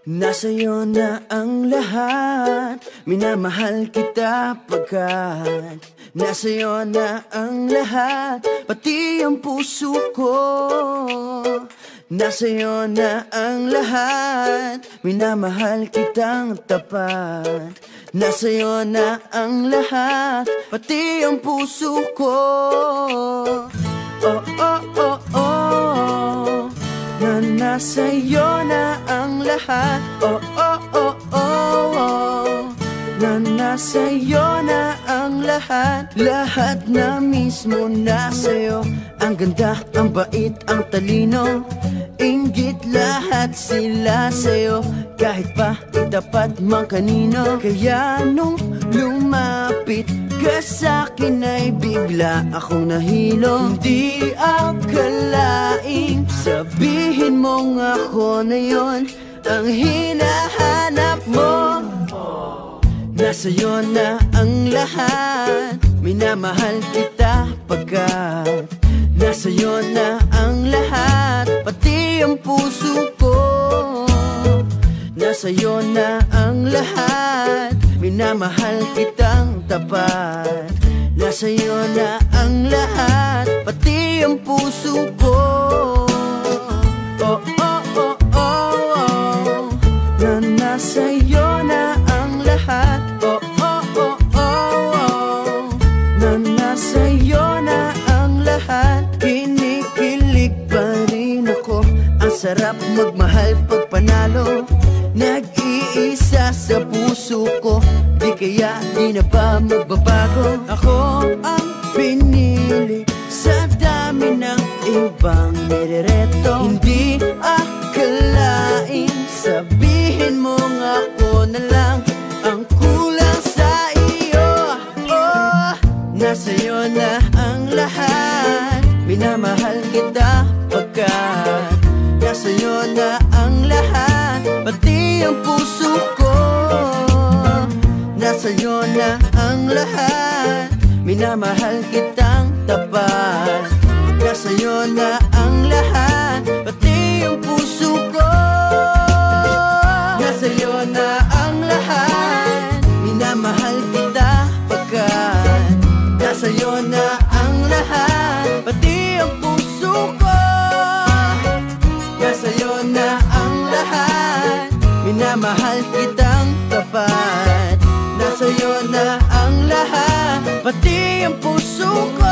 Nasa'yo na ang lahat, minamahal kita pagkat nasa'yo na ang lahat, pati ang puso ko. Nasa'yo na ang lahat, minamahal kitang tapat. Nasa'yo na ang lahat, pati ang puso ko. Oh, oh, oh, oh, na nasa'yo na ang lahat. Oh, oh, oh, oh, oh, na nasa'yo na ang lahat. Lahat na mismo nasa'yo. Ang ganda, ang bait, ang talino, inggit lahat sila sa'yo. Kahit pa itapat mang kanino. Kaya nung lumapit ka sa'kin ay bigla akong nahilo. Hindi akalaing sabihin mong ako na yon ang hinahanap mo. Nasa'yo na ang lahat, minamahal kita pagkat nasa'yo na ang lahat, pati ang puso ko. Nasa'yo na ang lahat, minamahal kitang tapat. Nasa'yo na ang lahat, pati ang puso ko. Oh, oh, oh, oh, oh, na nasa'yo na ang lahat. Oh, oh, oh, oh, oh, na nasa'yo na ang lahat. Kinikilig pa rin ako, ang sarap magmahal pag panalo. Nag-iisa sa puso ko, di kaya di na ba magbabago. Ako ang pinili sa dami ng ibang nirereto. Hindi akalaing sabihin mong ako na lang ang kulang sa iyo. Oh, nasa'yo na ang lahat, minamahal kita pagkat nasa'yo na ang lahat, pati ang puso ko. Nasa'yo na ang lahat, minamahal kitang tapat. Nasa'yo na ang lahat, pati ang puso ko. Nasa'yo na ang lahat, minamahal kita pagkat nasa'yo na ang lahat, pati ang puso ko. Nasa'yo na ang lahat, minamahal kitang tapat. Nasa'yo na ang lahat, pati ang puso ko.